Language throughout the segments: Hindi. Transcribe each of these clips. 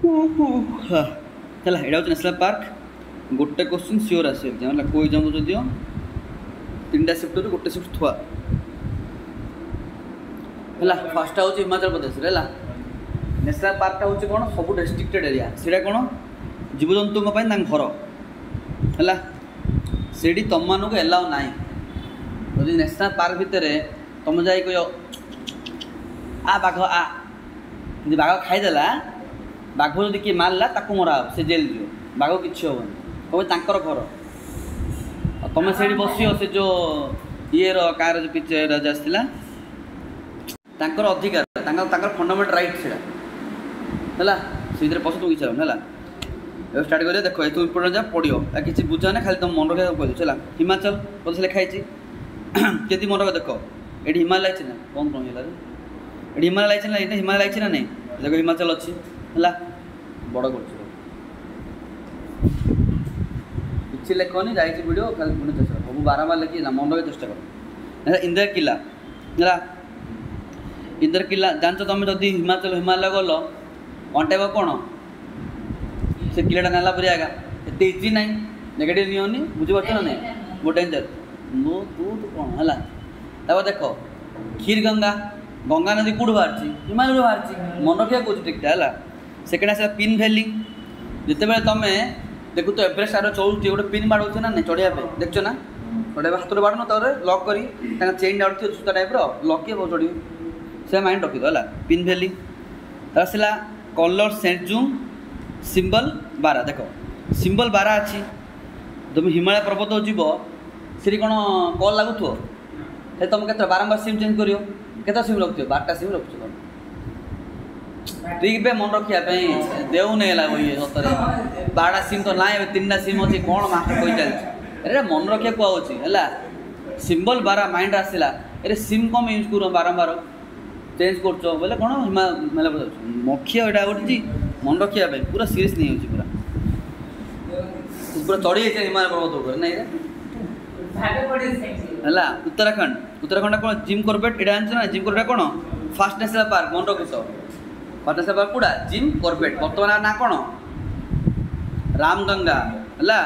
ହେଲା ଏଇଟା ହେଉଛି ନ୍ୟାସନାଲ୍ ପାର୍କ। ଗୋଟେ କ୍ୱେଶ୍ଚିନ୍ ସିଓର ଆସିବ ଏକ୍ଜାମ୍ ହେଲା, କେଉଁ ଏକ୍ଜାମ୍ ଯଦିଓ 3ଟା ସିଫ୍ଟରୁ ଗୋଟେ ସିଫ୍ଟ ଥୁଆ ହେଲା। ଫାର୍ଷ୍ଟଟା ହେଉଛି ହିମାଚଳ ପ୍ରଦେଶରେ ହେଲା। ନ୍ୟାସନାଲ୍ ପାର୍କଟା ହେଉଛି କ'ଣ, ସବୁ ରେଷ୍ଟ୍ରିକ୍ଟେଡ୍ ଏରିଆ। ସେଇଟା କ'ଣ, ଜୀବଜନ୍ତୁଙ୍କ ପାଇଁ ତାଙ୍କ ଘର ହେଲା। ସେଇଠି ତୁମମାନଙ୍କୁ ଏଲାଉ ନାହିଁ। ଯଦି ନ୍ୟାସନାଲ୍ ପାର୍କ ଭିତରେ ତୁମେ ଯାଇ କହିବ ଆ ବାଘ ଆ, ଯଦି ବାଘ ଖାଇଦେଲା, ବାଘ ଯଦି କିଏ ମାରିଲା ତାକୁ ମରା ହେବ, ସେ ଜେଲ୍ ଯିବ। ବାଘ କିଛି ହେବନି, ତମେ ତାଙ୍କର ଘର। ଆଉ ତୁମେ ସେଇଠି ବସିବ, ସେ ଯେଉଁ ଇଏର କାହାର ଯେଉଁ ପିକ୍ଚର ଆସିଥିଲା, ତାଙ୍କର ଅଧିକାର, ତାଙ୍କର ଫଣ୍ଡାମେଣ୍ଟାଲ ରାଇଟ୍ ସେଇଟା ହେଲା। ସେଇଥିରେ ପଶୁ ତୁ ଇଚ୍ଛା ହେଲା। ଏବେ ଷ୍ଟାର୍ଟ କରିବା, ଦେଖ ଏଠୁ ଇମ୍ପୋର୍ଟାଣ୍ଟ ଯାହା ପଡ଼ିବ, ଆଉ କିଛି ବୁଝା ନା, ଖାଲି ତୁମ ମନ ରଖିବାକୁ କହିଦେଉଛି ହେଲା। ହିମାଚଳ ପ୍ରଦେଶ ଲେଖା ହେଇଛି, କେମିତି ମନେ ରଖ। ଦେଖ ଏଠି ହିମାଳୟ ଲାଗିଛି ନା, କ'ଣ କ'ଣ ହେଲା ଏଠି ହିମାଳୟ ଲାଗିଛି ନା, ଏଇଟା ହିମାଳୟ ଲାଗିଛି ନା ନାହିଁ। ଦେଖ ହିମାଚଳ ଅଛି ହେଲା, ବଡ଼ କରୁଛି। କିଛି ଲେଖନି, ଯାଇଛି ଭିଡ଼ିଓ ଖାଲି ପୁଣି ଚେଷ୍ଟା କର, ସବୁ ବାରମ୍ବାର ଲେଖି ନା ମନେ ରଖିବାକୁ ଚେଷ୍ଟା କର। ଇନ୍ଦର କିଲ୍ଲା ହେଲା, ଇନ୍ଦର କିଲ୍ଲା ଜାଣିଛ ତୁମେ। ଯଦି ହିମାଳୟ ଗଲ ଅଣ୍ଟେଇବ କ'ଣ, ସେ କିଲ୍ଲାଟା ନେଲା ପରି ଆଗା ଏତେ ଇଜି ନାହିଁ, ନେଗେଟିଭ୍ ନିଅନି, ବୁଝିପାରୁଛ ନା ନାହିଁ, ବହୁତ ଡେଞ୍ଜର। ତୁ କ'ଣ ହେଲା। ତାପରେ ଦେଖ କ୍ଷୀରଗଙ୍ଗା, ଗଙ୍ଗା ନଦୀ କେଉଁଠୁ ବାହାରିଛି, ହିମାଳୟରୁ ବାହାରିଛି, ମନେ ରଖିବାକୁ କହୁଛି ଠିକ୍ଟା ହେଲା। ସେକେଣ୍ଡ ଆସିଲା ପିନ୍ ଭ୍ୟାଲି। ଯେତେବେଳେ ତୁମେ ଦେଖୁଛ ଏଭରେଷ୍ଟ ଆଡ଼େ ଚଢ଼ୁଛି, ଗୋଟେ ପିନ୍ ବାଡ଼ଉଛି ନା ନାହିଁ ଚଢ଼ିବା ପାଇଁ, ଦେଖୁଛ ନା, ଚଢ଼ିବା ହାତରେ ବାଡ଼ୁନ, ତାପରେ ଲକ୍ କରି ତାଙ୍କ ଚେନ୍ ଆଡ଼ୁଥିବ ସୂତା ଟାଇପ୍ର, ଲକ୍ ହେବ ଚଢ଼ିବ, ସେ ମାଇଣ୍ଡ ରଖିଦ ହେଲା। Pin valley. ତାପରେ ଆସିଲା କଲର ସେଣ୍ଟଜୁମ୍, ସିମ୍ବଲ ବାରା। ଦେଖ ସିମ୍ବଲ ବାରା ଅଛି। ତୁମେ ହିମାଳୟ ପର୍ବତ ଯିବ, ସେଠି କ'ଣ କଲ୍ ଲାଗୁଥିବ, ସେ ତୁମେ କେତେ ବାରମ୍ବାର ସିମ୍ ଚେଞ୍ଜ କରିବ, କେତେ ସିମ୍ ରଖୁଥିବ, 12ଟା ସିମ୍ ରଖୁଛ ତୁମେ। ଠିକ୍ ମନେ ରଖିବା ପାଇଁ ଦେଉନି ହେଲା ଇଏ ସତରେ, 12ଟା ସିମ୍ ତ ନାହିଁ, ଏବେ 3ଟା ସିମ୍ ଅଛି, କ'ଣ ମାଷ୍ଟର କହି ଚାଲିଛି। ଏଇଟା ମନେ ରଖିବାକୁ କୁହାହେଉଛି ହେଲା। ସିମ୍ବଲ ବାରା ମାଇଣ୍ଡ ଆସିଲା, ଏରେ ସିମ୍ କ'ଣ ୟୁଜ୍ କର, ବାରମ୍ବାର ଚେଞ୍ଜ କରୁଛ ବୋଲେ କ'ଣ ହିମାଳୟ ମଖିଆ ଏଇଟା ଗୋଟେ ମନେ ରଖିବା ପାଇଁ ପୁରା ସିରିୟସ୍ ନେଇଯାଉଛି, ପୁରା ଚଢ଼ି ଯାଇଛି ହିମାଳୟ ପର୍ବତ ଉପରେ ନାଇଁ ହେଲା। ଉତ୍ତରାଖଣ୍ଡ କ'ଣ, ଜିମ୍ କର୍ବେଟ୍, ଏଇଟା ଜାଣିଛ ନା। ଜିମ୍ କର୍ବେଟ୍ କ'ଣ, ଫାର୍ଷ୍ଟ ନ୍ୟାସନାଲ୍ ପାର୍କ, ମନେ ରଖିଛ। ଫାର୍ଷ୍ଟ ନ୍ୟାସନାଲ୍ ପାର୍କ କେଉଁଟା, ଜିମ୍ କର୍ବେଟ୍। ବର୍ତ୍ତମାନ ନାଁ କ'ଣ, ରାମଗଙ୍ଗା ହେଲା।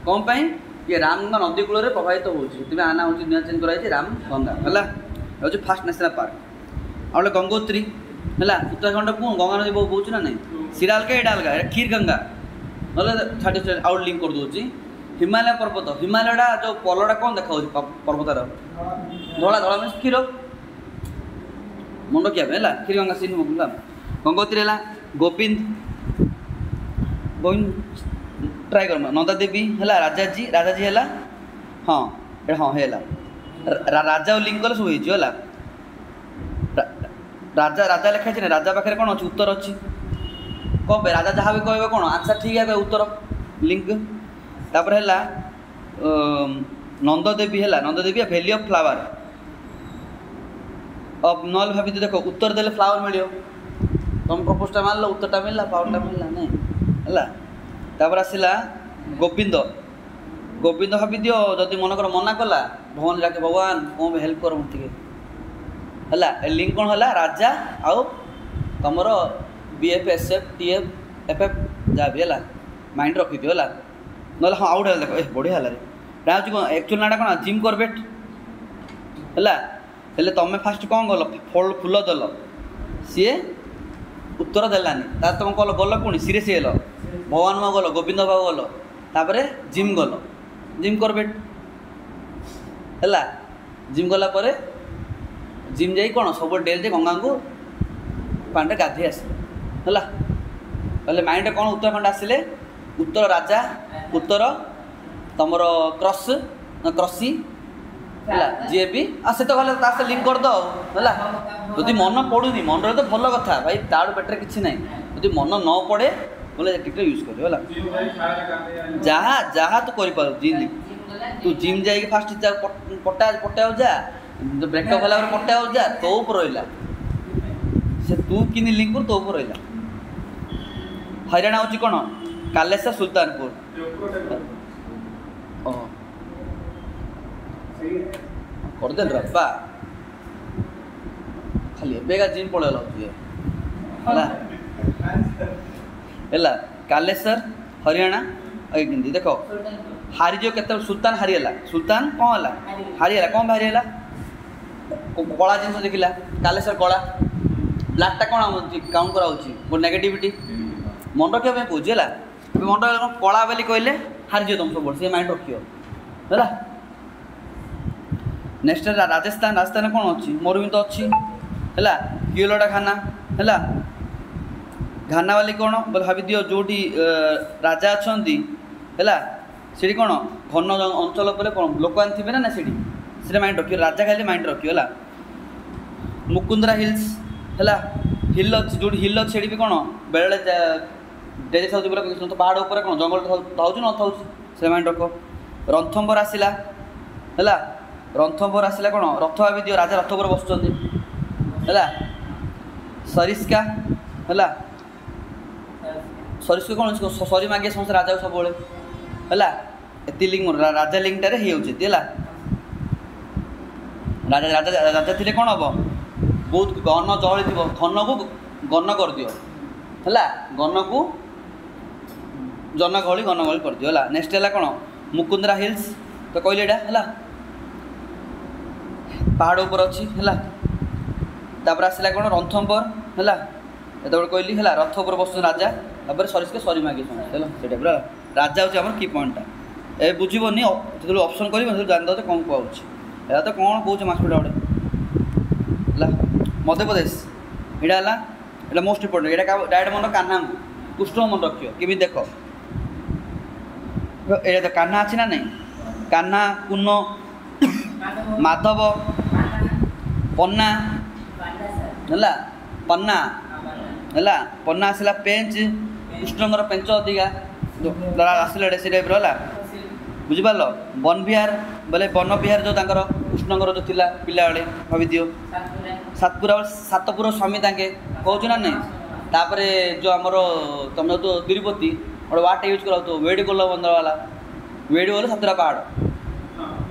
କ'ଣ ପାଇଁ, ଇଏ ରାମଗଙ୍ଗା ନଦୀ କୂଳରେ ପ୍ରବାହିତ ହେଉଛି, ସେଥିପାଇଁ ନାଁ ହେଉଛି ନୂଆ ଚେଞ୍ଜ କରାଯାଇଛି ରାମଗଙ୍ଗା ହେଲା। ହେଉଛି ଫାର୍ଷ୍ଟ ନ୍ୟାସନାଲ୍ ପାର୍କ। ଆଉ ଗୋଟେ ଗଙ୍ଗୋତ୍ରୀ ହେଲା। ଉତ୍ତରାଖଣ୍ଡ କ'ଣ ଗଙ୍ଗା ନଦୀ ବହୁଛି ନା ନାହିଁ, ସେଇଟା ଅଲଗା ଏଇଟା ଅଲଗା, ଏଇଟା କ୍ଷୀରଗଙ୍ଗା। ନହେଲେ ଛାଡ଼ି ଆଉ ଲିଙ୍କ୍ କରିଦେଉଛି। ହିମାଳୟ ପର୍ବତ, ହିମାଳୟଟା ଯେଉଁ ପଲଟା କ'ଣ ଦେଖାଯାଉଛି ପର୍ବତର, ଧଳା ଧଳା ମାନେ କ୍ଷୀର, ମନେ ରଖିବା ପାଇଁ ହେଲା। କ୍ଷୀରଗଙ୍ଗା ସିନ୍ ଗଙ୍ଗୋତ୍ରୀ ହେଲା। ଗୋବିନ୍ଦ ଟ୍ରାଏ କର। ନନ୍ଦା ଦେବୀ ହେଲା, ରାଜାଜୀ ହେଲା, ହଁ ଏଇଟା ହଁ ହେଲା। ରାଜା ଆଉ ଲିଙ୍କ୍ କଲେ ସବୁ ହେଇଯିବ ହେଲା। ରାଜା ଲେଖା ହେଇଛି ନା, ରାଜା ପାଖରେ କ'ଣ ଅଛି, ଉତ୍ତର ଅଛି। କ'ଣ ପାଇଁ, ରାଜା ଯାହା ବି କହିବେ କ'ଣ ଆନ୍ସର୍ ଠିକ୍ ହେବେ, ଉତ୍ତର ଲିଙ୍କ୍। ତାପରେ ହେଲା ନନ୍ଦଦେବୀ ହେଲା। ନନ୍ଦଦେବୀ ଭ୍ୟାଲି ଅଫ୍ ଫ୍ଲାୱାର ନହେଲେ ଭାବିଛି, ଦେଖ ଉତ୍ତର ଦେଲେ ଫ୍ଲାୱାର ମିଳିବ, ତୁମେ ପ୍ରପୋଜଟା ମାରିଲ, ଉତ୍ତରଟା ମିଳିଲା, ଫ୍ଲାୱାରଟା ମିଳିଲା ନାଇଁ ହେଲା। ତାପରେ ଆସିଲା ଗୋବିନ୍ଦ ଭାବିଦିଅ, ଯଦି ମନେକର ମନା କଲା, ଭଗବାନ ଡାକେ, ଭଗବାନ କ'ଣ ପାଇଁ ହେଲ୍ପ କର ମୋତେ ଟିକେ ହେଲା। ଲିଙ୍କ୍ କ'ଣ ହେଲା, ରାଜା ଆଉ ତୁମର BF SF TF FF ଯାହା ବି ହେଲା, ମାଇଣ୍ଡ ରଖିଦିଅ ହେଲା। ନହେଲେ ହଁ ଆଉ ଗୋଟେ ଦେଖ, ବଢ଼ିଆ ହେଲା ରେ, ଏଇଟା ହେଉଛି କ'ଣ, ଆକ୍ଚୁଆଲି ନାଁଟା କ'ଣ, ଜିମ୍ କର୍ବେଟ୍ ହେଲା। ହେଲେ ତୁମେ ଫାଷ୍ଟ କ'ଣ କଲ, ଫୁଲ ଦେଲ, ସିଏ ଉତ୍ତର ଦେଲାନି, ତାର ତୁମେ କଲ ଗଲ ପୁଣି ସିରିୟସ୍ ହେଇଗଲ, ଭଗବାନ ମା ଗଲ, ଗୋବିନ୍ଦ ବାବୁ ଗଲ, ତାପରେ ଜିମ୍ ଗଲ, ଜିମ୍ କର୍ବେଟ୍ ହେଲା। ଜିମ୍ ଗଲା ପରେ ଜିମ୍ ଯାଇ କ'ଣ ସବୁବେଳେ ଡେଲି ଯାଇ ଗଙ୍ଗାଙ୍କୁ ପାଣିରେ ଗାଧୋଇ ଆସିଲେ ହେଲା। ତାହେଲେ ମାଇଣ୍ଡରେ କ'ଣ, ଉତ୍ତରାଖଣ୍ଡ ଆସିଲେ, ଉତ୍ତର ରାଜା, ଉତ୍ତର ତୁମର କ୍ରସି ହେଲା, ଯିଏ ବି ସେ ତ ଗଲେ ତା ସହିତ ଲିଙ୍କ୍ କରିଦେବ ହେଲା। ଯଦି ମନ ପଡ଼ୁନି, ମନରେ ତ ଭଲ କଥା ଭାଇ, ତାଠୁ ବେଟରେ କିଛି ନାହିଁ। ଯଦି ମନ ନ ପଡ଼େ ବୋଲେ ଟିକଟା ୟୁଜ୍ କରିବ ହେଲା। ଯାହା ତୁ କରିପାରୁ, ତୁ ଜିମ୍ ଯାଇକି ଫାଷ୍ଟ ପଟାଉ ଯା, ବ୍ରେକଅପ୍ ହେଲା ପରେ ପଟାଉ ଯା, ତୋ ଉପରେ ରହିଲା, ସେ ତୁ କିନି ଲିଙ୍କ୍ କରୁ, ତୋ ଉପରେ ରହିଲା। ହଇରାଣ ହେଉଛି କ'ଣ, କାଲେସା ସୁଲତାନପୁର କରିଦେଲି ରପା, ଖାଲି ଏବେକା ଜିମ୍ ପଳେଇଲା ହେଲା। है कालेश्वर हरियाणा एमती देख हारीज के सुल्तान हारीगला सुल्तान कौन है हारीगला कौन हारीगला कला जिन देखला कालेश्वर कला ब्लाकटा कौन काउंट करा नेगेटिविटी मन रखा कौच है मन कला बोली कहले हारीज तुम सब सी माइंड रखियो है नेक्स्ट राजस्थान राजस्थान कौन अच्छी मरुभूमि तो अच्छी है किलोटा खाना है घाना वाली कौन बोले भावी दियो जो राजा अच्छा है सी कौन घन अंचल पर कौन लोक थे ना से माइंड रखियो राजा खाली माइंड रखियो है मुकुंदरा हिल्स है हिल अच्छी जो हिल अच्छी भी कौन बेले डेली था तो पहाड़ उपर कौन जंगल था न था से माइंड रख रणथम्बर आसला है रणथम्बर आसला कौन रथ भावी दियो राजा रथ पर बसुँच है सरिस्का है सरिस्का कौन सरी मागे समस्त राजा सब है एति लिंग राजा लिंगटार है राजा राजा राजा थे कौन हम बहुत घन जहली थी घन को गन कर दियो है गन को जनगहली गनगहली कर दियो है नेक्स्ट है कौन मुकुंदरा हिल्स तो कहले है पहाड़ ऊपर अच्छी है आसला कौन रणथम्बर है ये कहली है रथ उपर बस राजा तापर सरिस्का सरी मागे से टाइप राजा हूँ आम की पॉइंटा ए बुझीबनी जो ऑप्शन कर जानद कौन कहूँ तो कौन कौच मास्टर गोटे है मध्यप्रदेश यहाँ है मोस्ट इम्पोर्टेंट यहाँ डायरेक्ट मन कान्हा कृष्ण मन रखियो कि देख ये तो कान्हा अच्छी ना नहीं कान्हा कुन्न माधव पन्ना है पन्ना है पन्ना आसला पेंच कृष्णकर पेंच अधिका आसला से टाइप है बुझिपार वन विहार बोले वन विहार जो कृष्णकर जो थिला पिला बेले भावी दियो सातपुर स्वामी ताके कहूँ ना नहीं तापर जो आमर तुम तो तिरुपति गोटे वाट यूज करा तो वेड़ी गोल बंदर वाला वेड़ी बोले सातटा पहाड़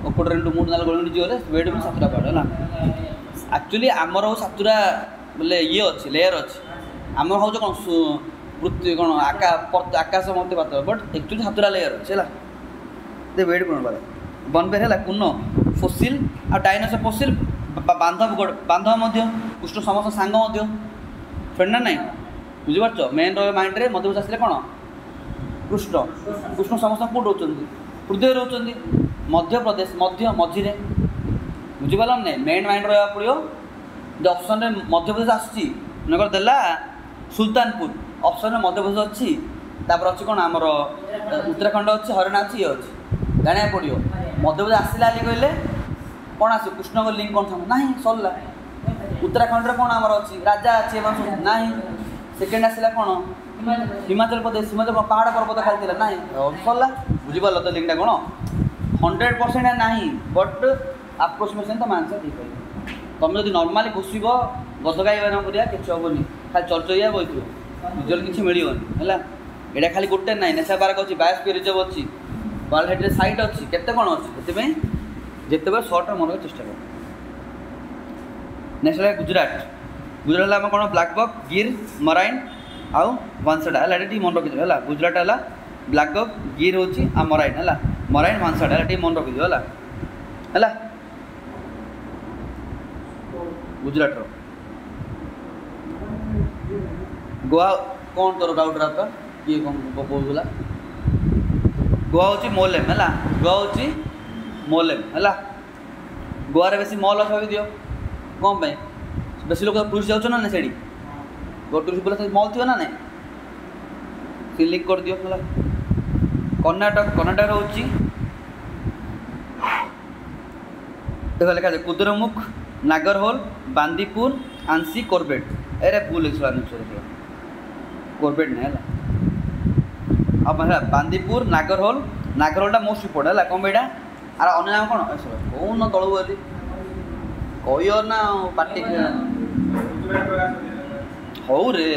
ओपटे रेंटू मूड नाल गलुंडी जी बोले वेड़ी बोले सातटा पहाड़ है एक्चुअली आमर सातटा बोले ये अच्छे लेयर अच्छे आम हूँ कौन पृथ्वी कौन आकाश मत पात बट एक्चुअली सातटा लेयर अच्छे है वेड़ी कौन वाला बनबेर है कुन्न फोसिल आ डायनासोर फोसिल बांधव बांधव कृष्ण समस्त सांग फ्रेंड ना नहीं बुझीपार मेन माइंड रे मध्यप्रदेश आसले कौन कृष्ण कृष्ण समस्त कौट रोच पृथ्वी रोच मध्यप्रदेश मध्य मझीरे बुझीपार नहीं मेन माइंड रहा पड़ो जो ऑप्शन रे मध्यप्रदेश आसुची नगर देला सुल्तानपुर ऑप्शन रे मध्यप्रदेश अच्छी तापर अच्छी कौन आमर उत्तराखंड अच्छी हरियाणा अच्छी ये अच्छी जाना पड़ो मध्यप्रदेश आसला कहले कौन आस कृष्ण को लिंक कौन था ना सरला उत्तराखंड कौन आमर अच्छी राजा अच्छी ना सेकेंड आसला कौन हिमाचल प्रदेश हिमाचल पहाड़ पर्वत खाली ना सरला बुझीपार तो लिंकटा कौन 100% ना बट आप्रोक्सीमेसन तुम आंसर दे पार तुम जो नर्माली घुसब गद गाई करा कि हेनी खाली चलचरिया बही निजर किसी मिलनी है यहाँ खाली गोटे ना नेशनल पार्क अच्छी बायोस्फीयर रिजर्व अच्छी वर्ल्ड हेरिटेज साइट अच्छी केते कौन अच्छी से जिते बार सर्ट मन चेष्टा कर नेक्स्ट है गुजरात गुजरात आम कौन ब्लैक बक गिर मराइन आउ वांसडा है मन रखी है गुजरात है ब्लैक बक गिर होची आ मराइन है मराइन वांसडा है मन रखी है गुजरात गोवा कौन तोर डाउट रहा था किए कौन कहला गोवा हूँ मोलेम है गोवा हूँ मोलेम है गोवा रे बेसी मॉल अच्छा भी दियो कौन पे बेसी लोग टूरिस्ट जाऊँ ना से गो टूरिस्ट बोले मॉल थी ना नहीं लिंक कर दियो है कर्णाटक कर्णाटक हूँ देखो लिखा जाए कुद्रेमुख नागरहोल बांदीपुर आंसी कोरबेट अरे भूल कोरबेट नहीं है अब बांदीपुर नागरहोल नागरहोलटा मोस्ट इम्पोर्टेंट है कौन बेटा आर अन्य नाम कौन कौन तलू बोली कह ना पार्टी हौ रे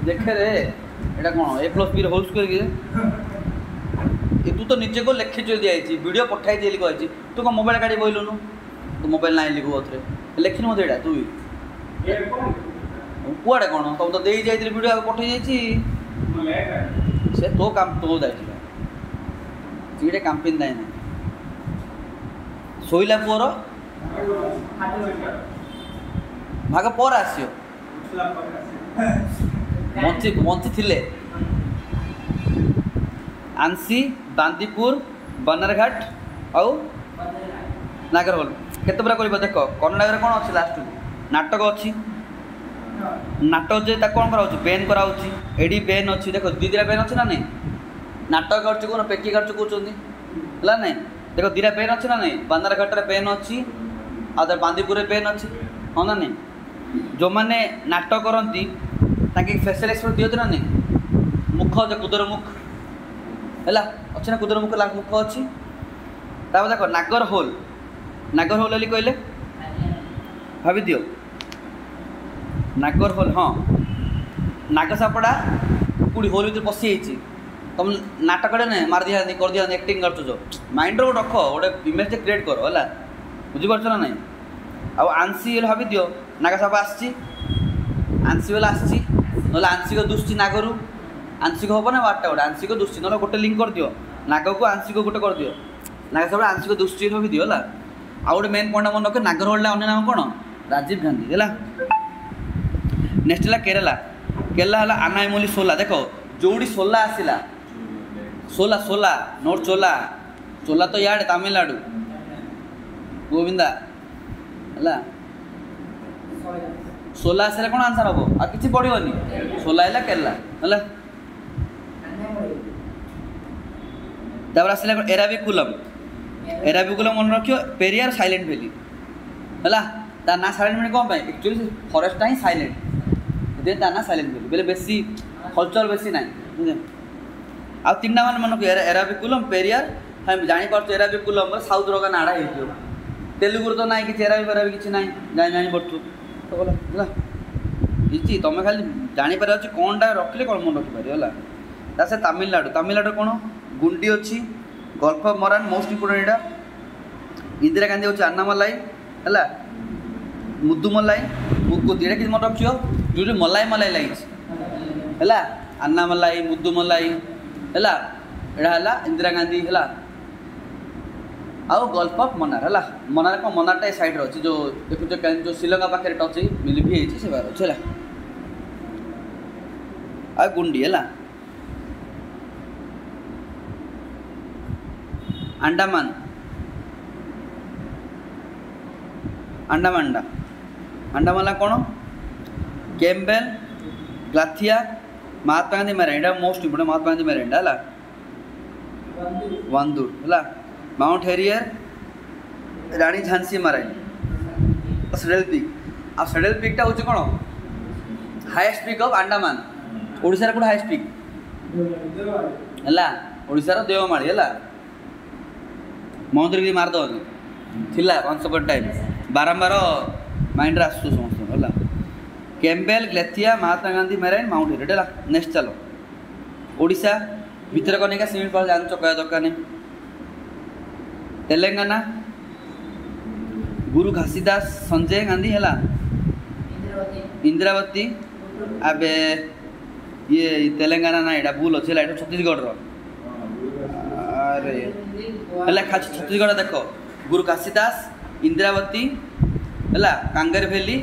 देखे रे एटा कौन A+B होल स्क्वायर तू तो निजे को लिखी दिखाई वीडियो पठाई दिए कही तू कौन मोबाइल काढ़ी बोलुनु तू मोबाइल ना लिखु थे लिखिन मत यहाँ तू भी कुआड़े कौन तुम तो दे जाइए वीडियो पठे जाइए से तो काम तो जाइला सीडे कांपिन दाय ना सोइला पुअर भाग पर आसियो मंची थिले आंसी बांदीपुर बन्नारघाट आउ नागरहोल केते पूरा कर देख कर्णाटक कौन अच्छी लास्ट नाटक अच्छी नाटक जे कौन करा बेन करा एडी बेन अच्छी देख दीदिरा बेन अच्छी ना नहीं नाटक कर कौन पेकी कर कहते है ना देख दीरा बेन अच्छी ना नहीं बन्नारघाट बेन अच्छी आ बांदीपुर बेन अच्छी हाँ ना नहीं जो मैंने नाटक करती फेसियल एक्सप्रेस दिखते ना नहीं मुख अच्छे कुदर मुख है अच्छे ना कुदर मुख मुख अच्छी देख नागरहोल नागरहोल कहले भाभी दियो नागरहोल हाँ नागसापड़ा कूड़ी होल भर पशि तुम नाटक ना मार दिया कर दिया एक्टिंग कर माइंड रो रख गोटे इमेज क्रिएट कर है बुझीपार ना नहीं आंसी भाभी दियो नागसाप आसी वाला आसी आंशिक दुष्टि नागरू आंशिक हम ना वार्ता गोटे आंशिक दुष्टि ना गोटे लिंक कर दियो नाग को आंशिक गोटे कर दियो नागसाप आंशिक दुष्टि भाभी दियो है आउ गोटे मेन पॉइंट मन रखे नागरहोल अन्य नाम कौन राजीव गांधी है नेक्स्ट है केरला केरला है आनाईमोली सोला देख जोड़ी सोला आसला सोला सोला नोट चोला चोला तो याडे तमिलनाडु गोविंदा है सोला आसला कौन आंसर हम आ कि पड़ोनी सोला है केरला है आसला एराविकुलम एराविकुलम मन रखियो पेरियार साइलेंट वैली है ता ना साइलेंट वैली कौन एक्चुअली फरेस्टा ही साइलेंट ता ना साइलेंट वैली बोले बेसी हलचल बेसी ना आ तीन मान मन एराविकुलम पेरियार हम जापर एराविकुलम साउथ रोगा नाड़ा हो तेलुगु तो ना कि एरावी फेरावी किसी ना जापु तो बोला इजी तुम खाली जापर कौनटा रखिले कौन मन रखिपार है से तमिलनाडु तमिलनाडु कौन गुंडी अच्छी gulf of Moran most important यहाँ इंदिरा गांधी हूँ अन्नामलाई है मुद्दुमलाई मुकुद ये कि मन रख जो मलाई मलाई लगी है अन्नामलाई मुद्दुमलाई है यहाँ इंदिरा गांधी है आउ गल्फ ऑफ मनार है मनार कौन मनारटा साइड अच्छी जो देखो जो श्रीलंका पाखे टच मिलिफी से बाहर अच्छे है आ गुंडी है अंडमान अंडमानडा अंडमान कौन Campbell ग्लाथिया Mahatma Gandhi marine most important Mahatma Gandhi marine है वांदूर है माउंट हेरियर रानी झांसी मेराइन सेडल पिक आ सेडल पिकटा हूँ कौन हाईएस्ट पिक ऑफ अंडमान ओडिशार कौन हाईएस्ट पिक है ओडिशार देवमाली है महेंद्रगिरी मारदेवनी थिला वंस अपन टाइम बारंबार माइंड आस समस्त है Campbell ग्लेथिया Mahatma Gandhi marine mount harrier है नेक्स्ट चलो ओडिशा भितरकनिका स्विमिंग पूल जान कह दरकार नहीं तेलंगाना गुरु घासीदास संजय गांधी है इंदिरावती अब ये तेलंगाना ना यहाँ भूल अच्छे है छत्तीसगढ़ अरे है छत्तीसगढ़ देख गुरु घासीदास इंदिरावती है कांगेर वैली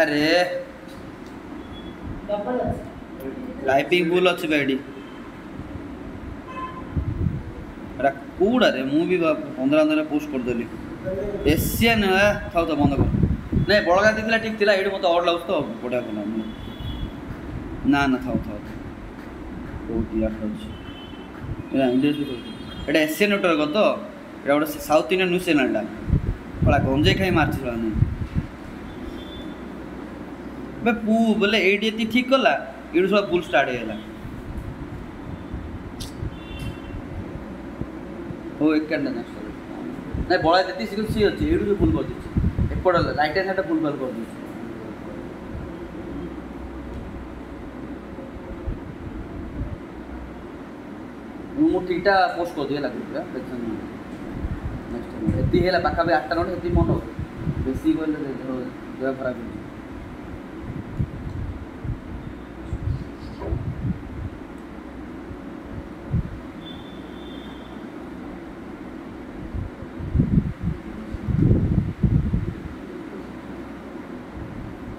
अरे टाइपिंग भूल अच्छे बेडी कूड़ा रे मुझे 15 पोस्ट करदेली एशियन था तो बंद कर नहीं बड़गा थी ठीक थी ये मत अड लगे तो बढ़िया कला ना ना था बहुत ये एशियन नेटवर्क तो ये गोटे साउथ इंडियन न्यूज चैनलटा बड़ा गंजे खाई मार्च पू बोले ये ठीक कला ये सब भूल स्टार्ट है हो एक नहीं बड़ा जी सी अच्छे ये भूल कर दी एपट राइट हैंड साइड भूल भाल कर दी मुझे ठीकटा पोस्ट कर दिए ग्रुप नेक्स्ट ये पाखापी 8टा नोट ये मन बेसी कहले देह खराब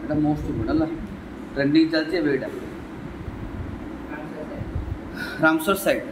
এটা মোস্ট ইম্পর্টেন্ট ହେଲା ট্রেন্ডিং ଚାଲିଛି ଏବେ ଏଇଟା ରାମସର ସାଇଟ୍